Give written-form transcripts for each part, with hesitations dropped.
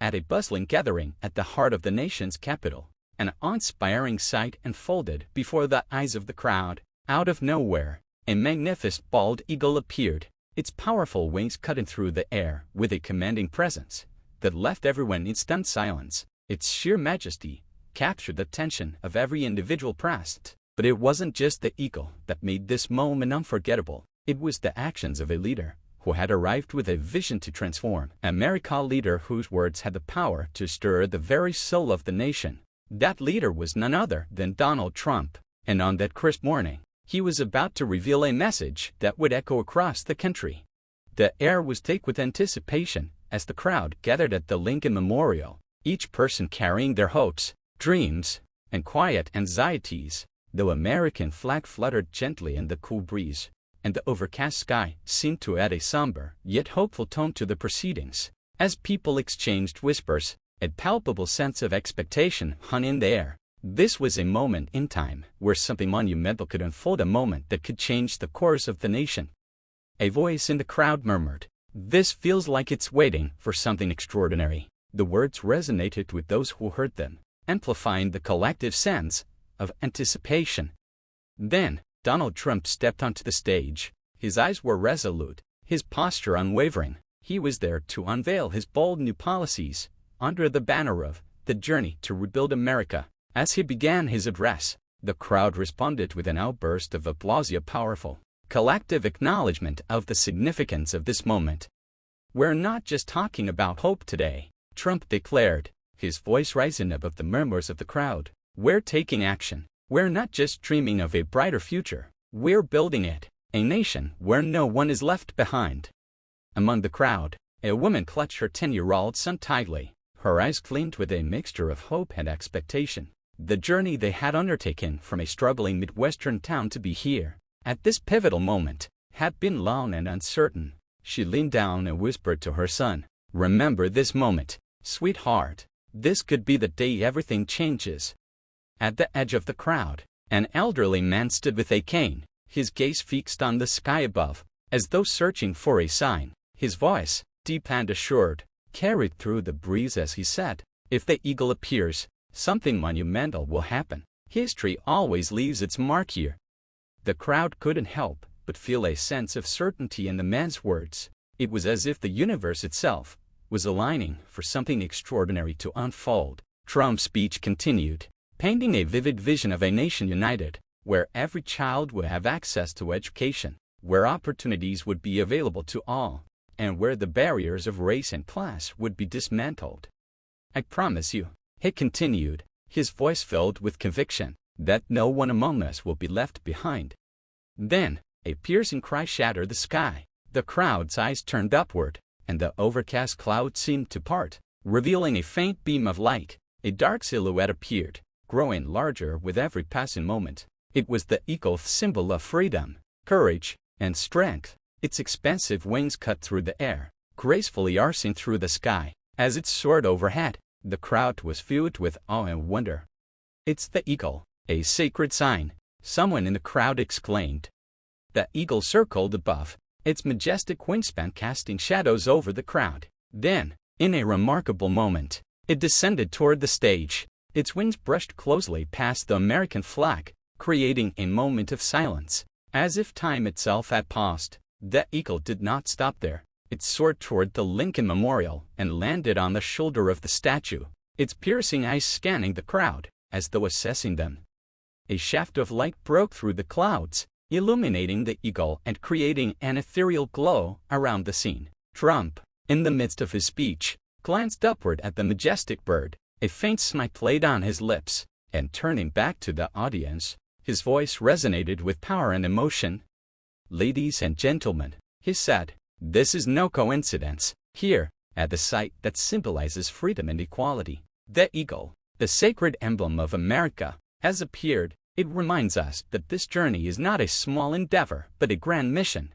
at a bustling gathering at the heart of the nation's capital. An awe-inspiring sight unfolded before the eyes of the crowd. Out of nowhere, a magnificent bald eagle appeared, its powerful wings cutting through the air with a commanding presence that left everyone in stunned silence. Its sheer majesty captured the attention of every individual present. But it wasn't just the eagle that made this moment unforgettable. It was the actions of a leader who had arrived with a vision to transform America, a leader whose words had the power to stir the very soul of the nation. That leader was none other than Donald Trump, and on that crisp morning, he was about to reveal a message that would echo across the country. The air was thick with anticipation as the crowd gathered at the Lincoln Memorial, each person carrying their hopes, dreams, and quiet anxieties. The American flag fluttered gently in the cool breeze, and the overcast sky seemed to add a somber yet hopeful tone to the proceedings. As people exchanged whispers, a palpable sense of expectation hung in the air. This was a moment in time where something monumental could unfold, a moment that could change the course of the nation. A voice in the crowd murmured, "This feels like it's waiting for something extraordinary." The words resonated with those who heard them, amplifying the collective sense of anticipation. Then, Donald Trump stepped onto the stage. His eyes were resolute, his posture unwavering. He was there to unveil his bold new policies, under the banner of the journey to rebuild America. As he began his address, the crowd responded with an outburst of applause, a powerful, collective acknowledgement of the significance of this moment. "We're not just talking about hope today," Trump declared, his voice rising above the murmurs of the crowd. "We're taking action. We're not just dreaming of a brighter future. We're building it, a nation where no one is left behind." Among the crowd, a woman clutched her 10-year-old son tightly. Her eyes gleamed with a mixture of hope and expectation. The journey they had undertaken from a struggling Midwestern town to be here, at this pivotal moment, had been long and uncertain. She leaned down and whispered to her son, "Remember this moment, sweetheart. This could be the day everything changes." At the edge of the crowd, an elderly man stood with a cane, his gaze fixed on the sky above, as though searching for a sign. His voice, deep and assured, carried through the breeze as he said, "If the eagle appears, something monumental will happen. History always leaves its mark here." The crowd couldn't help but feel a sense of certainty in the man's words. It was as if the universe itself was aligning for something extraordinary to unfold. Trump's speech continued, painting a vivid vision of a nation united, where every child would have access to education, where opportunities would be available to all, and where the barriers of race and class would be dismantled. "I promise you," he continued, his voice filled with conviction, "that no one among us will be left behind." Then, a piercing cry shattered the sky. The crowd's eyes turned upward, and the overcast cloud seemed to part, revealing a faint beam of light. A dark silhouette appeared, growing larger with every passing moment. It was the eagle's symbol of freedom, courage, and strength. Its expansive wings cut through the air, gracefully arcing through the sky. As it soared overhead, the crowd was filled with awe and wonder. "It's the eagle, a sacred sign," someone in the crowd exclaimed. The eagle circled above, its majestic wingspan casting shadows over the crowd. Then, in a remarkable moment, it descended toward the stage. Its wings brushed closely past the American flag, creating a moment of silence, as if time itself had paused. The eagle did not stop there. It soared toward the Lincoln Memorial and landed on the shoulder of the statue, its piercing eyes scanning the crowd, as though assessing them. A shaft of light broke through the clouds, illuminating the eagle and creating an ethereal glow around the scene. Trump, in the midst of his speech, glanced upward at the majestic bird. A faint smile played on his lips, and turning back to the audience, his voice resonated with power and emotion. "Ladies and gentlemen," he said, "this is no coincidence. Here, at the site that symbolizes freedom and equality, the eagle, the sacred emblem of America, has appeared. It reminds us that this journey is not a small endeavor, but a grand mission."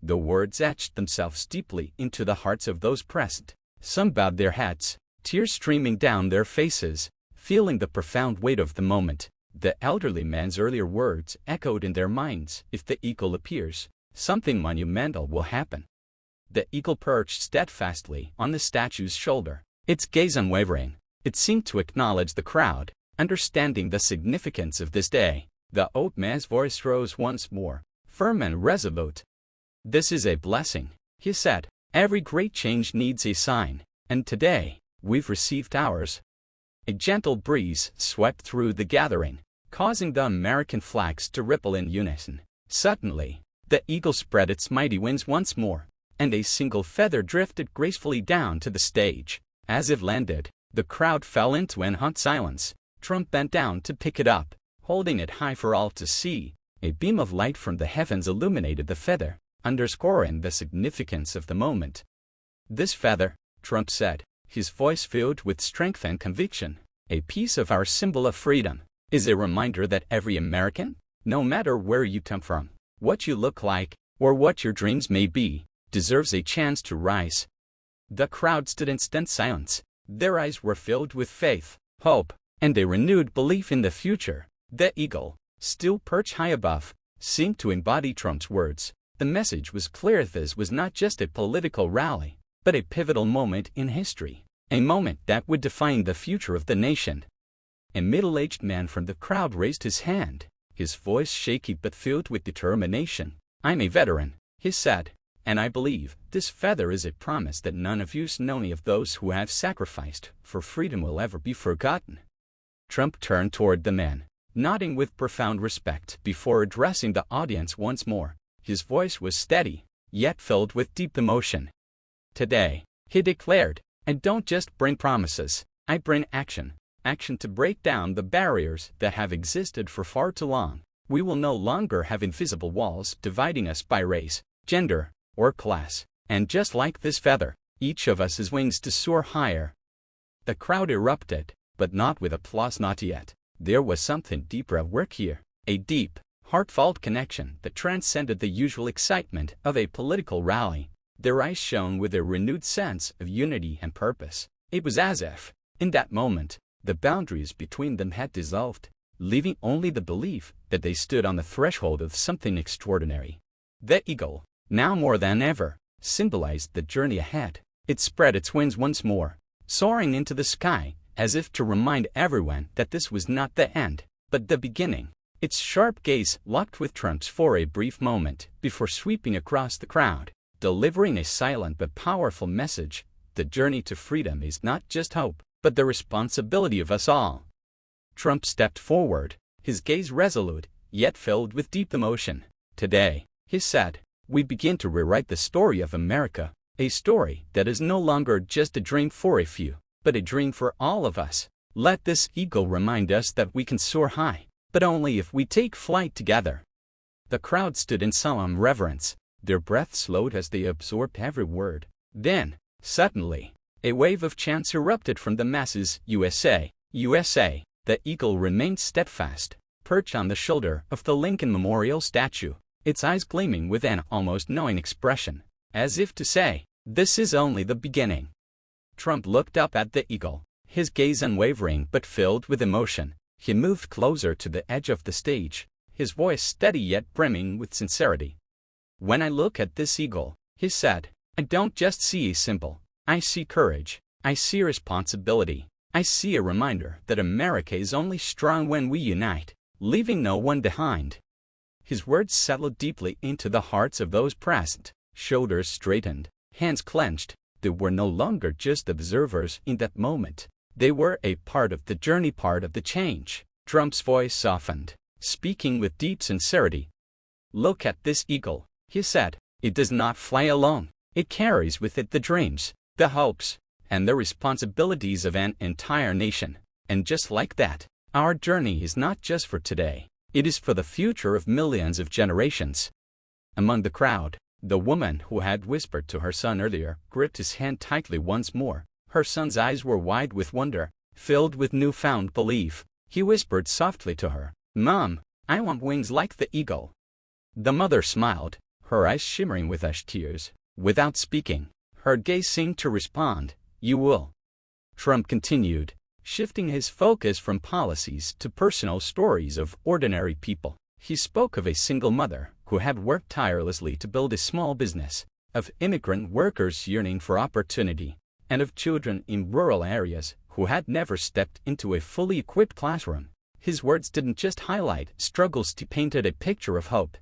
The words etched themselves deeply into the hearts of those present. Some bowed their heads, tears streaming down their faces, feeling the profound weight of the moment. The elderly man's earlier words echoed in their minds. "If the eagle appears, something monumental will happen." The eagle perched steadfastly on the statue's shoulder, its gaze unwavering. It seemed to acknowledge the crowd, understanding the significance of this day. The old man's voice rose once more, firm and resolute. "This is a blessing," he said. "Every great change needs a sign, and today, we've received ours." A gentle breeze swept through the gathering, causing the American flags to ripple in unison. Suddenly, the eagle spread its mighty wings once more, and a single feather drifted gracefully down to the stage. As it landed, the crowd fell into an hot silence. Trump bent down to pick it up, holding it high for all to see. A beam of light from the heavens illuminated the feather, underscoring the significance of the moment. "This feather," Trump said, his voice filled with strength and conviction, "a piece of our symbol of freedom, is a reminder that every American, no matter where you come from, what you look like, or what your dreams may be, deserves a chance to rise." The crowd stood in stunned silence. Their eyes were filled with faith, hope, and a renewed belief in the future. The eagle, still perched high above, seemed to embody Trump's words. The message was clear. This was not just a political rally, but a pivotal moment in history, a moment that would define the future of the nation. A middle-aged man from the crowd raised his hand, his voice shaky but filled with determination. "I'm a veteran," he said, "and I believe this feather is a promise that none of you, nor any of those who have sacrificed for freedom, will ever be forgotten." Trump turned toward the man, nodding with profound respect before addressing the audience once more. His voice was steady, yet filled with deep emotion. "Today," he declared, "I don't just bring promises, I bring action. Action to break down the barriers that have existed for far too long. We will no longer have invisible walls dividing us by race, gender, or class. And just like this feather, each of us has wings to soar higher." The crowd erupted, but not with applause, not yet. There was something deeper at work here, a deep, heartfelt connection that transcended the usual excitement of a political rally. Their eyes shone with a renewed sense of unity and purpose. It was as if, in that moment, the boundaries between them had dissolved, leaving only the belief that they stood on the threshold of something extraordinary. The eagle, now more than ever, symbolized the journey ahead. It spread its wings once more, soaring into the sky, as if to remind everyone that this was not the end, but the beginning. Its sharp gaze locked with Trump's for a brief moment before sweeping across the crowd, delivering a silent but powerful message. The journey to freedom is not just hope, but the responsibility of us all. Trump stepped forward, his gaze resolute, yet filled with deep emotion. "Today," he said, "we begin to rewrite the story of America, a story that is no longer just a dream for a few, but a dream for all of us. Let this eagle remind us that we can soar high, but only if we take flight together." The crowd stood in solemn reverence, their breath slowed as they absorbed every word. Then, suddenly, a wave of chants erupted from the masses. "USA, USA." The eagle remained steadfast, perched on the shoulder of the Lincoln Memorial statue, its eyes gleaming with an almost knowing expression, as if to say, "This is only the beginning." Trump looked up at the eagle, his gaze unwavering but filled with emotion. He moved closer to the edge of the stage, his voice steady yet brimming with sincerity. "When I look at this eagle," he said, "I don't just see a symbol. I see courage. I see responsibility. I see a reminder that America is only strong when we unite, leaving no one behind." His words settled deeply into the hearts of those present, shoulders straightened, hands clenched. They were no longer just observers in that moment. They were a part of the journey, part of the change. Trump's voice softened, speaking with deep sincerity. "Look at this eagle," he said. "It does not fly alone. It carries with it the dreams, the hopes, and the responsibilities of an entire nation. And just like that, our journey is not just for today. It is for the future of millions of generations." Among the crowd, the woman who had whispered to her son earlier gripped his hand tightly once more. Her son's eyes were wide with wonder, filled with newfound belief. He whispered softly to her, "Mom, I want wings like the eagle." The mother smiled, her eyes shimmering with tears. Without speaking, her gaze seemed to respond, "You will." Trump continued, shifting his focus from policies to personal stories of ordinary people. He spoke of a single mother who had worked tirelessly to build a small business, of immigrant workers yearning for opportunity, and of children in rural areas who had never stepped into a fully equipped classroom. His words didn't just highlight struggles, he painted a picture of hope.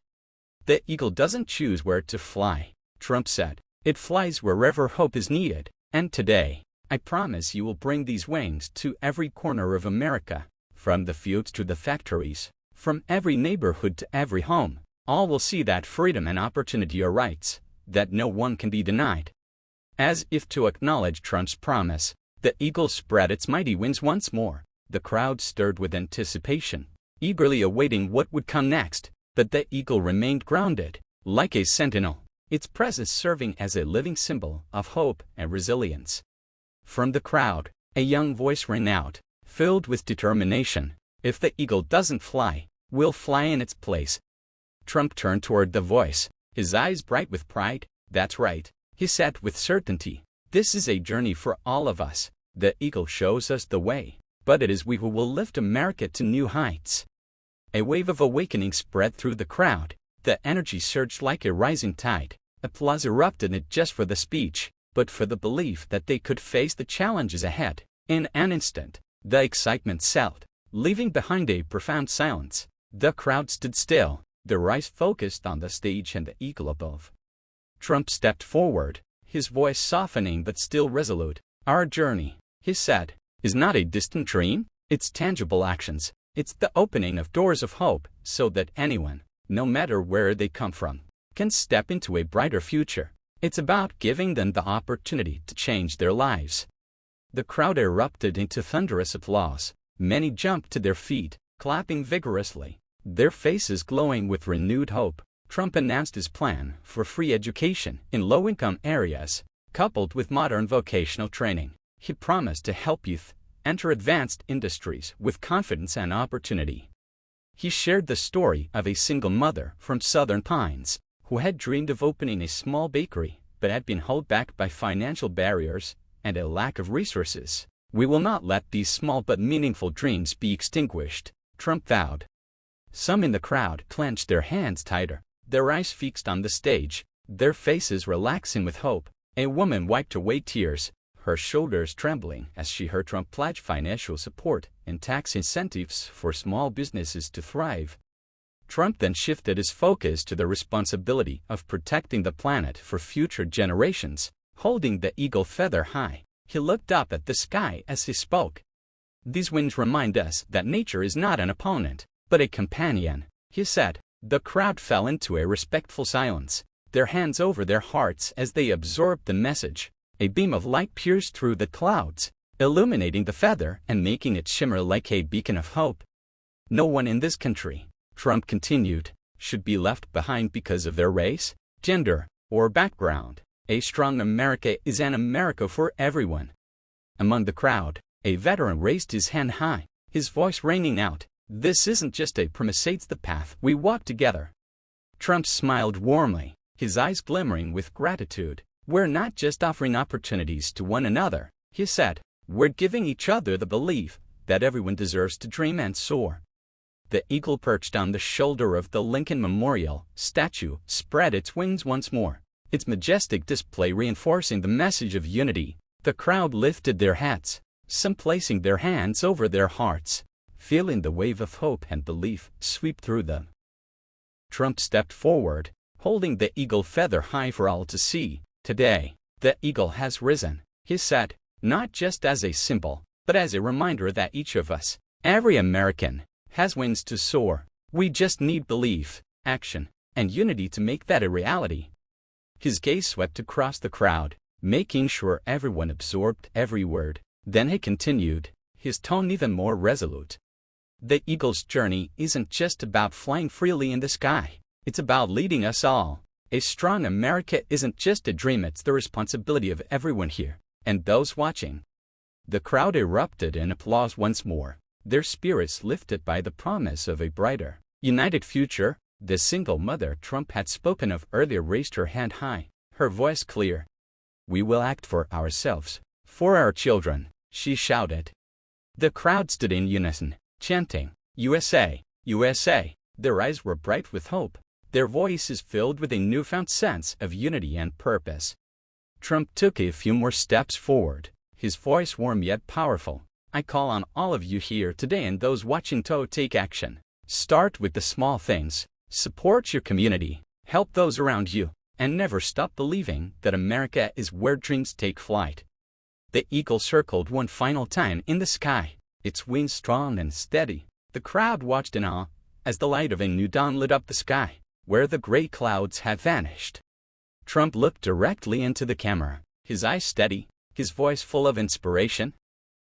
The eagle doesn't choose where to fly, Trump said. It flies wherever hope is needed, and today, I promise you will bring these wings to every corner of America, from the fields to the factories, from every neighborhood to every home. All will see that freedom and opportunity are rights, that no one can be denied. As if to acknowledge Trump's promise, the eagle spread its mighty wings once more. The crowd stirred with anticipation, eagerly awaiting what would come next, but the eagle remained grounded, like a sentinel, its presence serving as a living symbol of hope and resilience. From the crowd, a young voice rang out, filled with determination. If the eagle doesn't fly, we'll fly in its place. Trump turned toward the voice, his eyes bright with pride. That's right, he said with certainty. This is a journey for all of us. The eagle shows us the way, but it is we who will lift America to new heights. A wave of awakening spread through the crowd. The energy surged like a rising tide. Applause erupted not just for the speech, but for the belief that they could face the challenges ahead. In an instant, the excitement settled, leaving behind a profound silence. The crowd stood still, their eyes focused on the stage and the eagle above. Trump stepped forward, his voice softening but still resolute. Our journey, he said, is not a distant dream, it's tangible actions. It's the opening of doors of hope so that anyone, no matter where they come from, can step into a brighter future. It's about giving them the opportunity to change their lives. The crowd erupted into thunderous applause. Many jumped to their feet, clapping vigorously, their faces glowing with renewed hope. Trump announced his plan for free education in low-income areas, coupled with modern vocational training. He promised to help youth enter advanced industries with confidence and opportunity. He shared the story of a single mother from Southern Pines who had dreamed of opening a small bakery but had been held back by financial barriers and a lack of resources. We will not let these small but meaningful dreams be extinguished, Trump vowed. Some in the crowd clenched their hands tighter, their eyes fixed on the stage, their faces relaxing with hope. A woman wiped away tears, her shoulders trembling as she heard Trump pledge financial support and tax incentives for small businesses to thrive. Trump then shifted his focus to the responsibility of protecting the planet for future generations. Holding the eagle feather high, he looked up at the sky as he spoke. These winds remind us that nature is not an opponent, but a companion, he said. The crowd fell into a respectful silence, their hands over their hearts as they absorbed the message. A beam of light pierced through the clouds, illuminating the feather and making it shimmer like a beacon of hope. No one in this country, Trump continued, should be left behind because of their race, gender, or background. A strong America is an America for everyone. Among the crowd, a veteran raised his hand high, his voice ringing out, "This isn't just a promise, it's the path we walk together." Trump smiled warmly, his eyes glimmering with gratitude. We're not just offering opportunities to one another, he said. We're giving each other the belief that everyone deserves to dream and soar. The eagle perched on the shoulder of the Lincoln Memorial statue spread its wings once more, its majestic display reinforcing the message of unity. The crowd lifted their hats, some placing their hands over their hearts, feeling the wave of hope and belief sweep through them. Trump stepped forward, holding the eagle feather high for all to see. Today, the eagle has risen, he said, not just as a symbol, but as a reminder that each of us, every American, has wings to soar. We just need belief, action, and unity to make that a reality. His gaze swept across the crowd, making sure everyone absorbed every word. Then he continued, his tone even more resolute. The eagle's journey isn't just about flying freely in the sky. It's about leading us all. A strong America isn't just a dream, it's the responsibility of everyone here, and those watching. The crowd erupted in applause once more, their spirits lifted by the promise of a brighter, united future. The single mother Trump had spoken of earlier raised her hand high, her voice clear. We will act for ourselves, for our children, she shouted. The crowd stood in unison, chanting, USA, USA. Their eyes were bright with hope, their voices filled with a newfound sense of unity and purpose. Trump took a few more steps forward, his voice warm yet powerful. I call on all of you here today and those watching to take action. Start with the small things. Support your community, help those around you, and never stop believing that America is where dreams take flight. The eagle circled one final time in the sky, its wings strong and steady. The crowd watched in awe as the light of a new dawn lit up the sky, where the gray clouds had vanished. Trump looked directly into the camera, his eyes steady, his voice full of inspiration.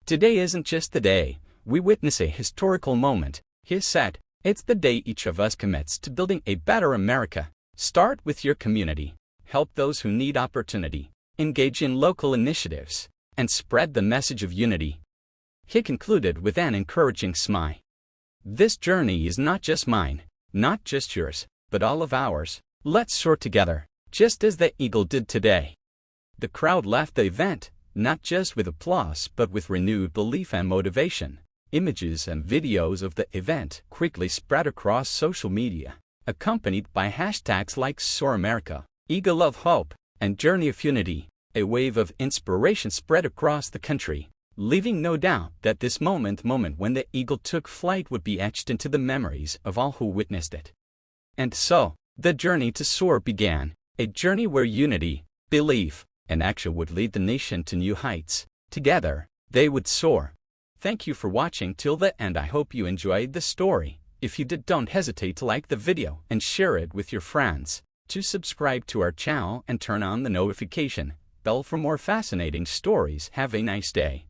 Today isn't just the day we witness a historical moment, he said. It's the day each of us commits to building a better America. Start with your community, help those who need opportunity, engage in local initiatives, and spread the message of unity. He concluded with an encouraging smile. This journey is not just mine, not just yours, but all of ours. Let's soar together, just as the eagle did today. The crowd left the event, not just with applause but with renewed belief and motivation. Images and videos of the event quickly spread across social media, accompanied by hashtags like SoarAmerica, Eagle of Hope, and Journey of Unity. A wave of inspiration spread across the country, leaving no doubt that this moment when the eagle took flight would be etched into the memories of all who witnessed it. And so, the journey to soar began, a journey where unity, belief, and action would lead the nation to new heights. Together, they would soar. Thank you for watching till the end. I hope you enjoyed the story. If you did, don't hesitate to like the video and share it with your friends. To subscribe to our channel and turn on the notification bell for more fascinating stories. Have a nice day.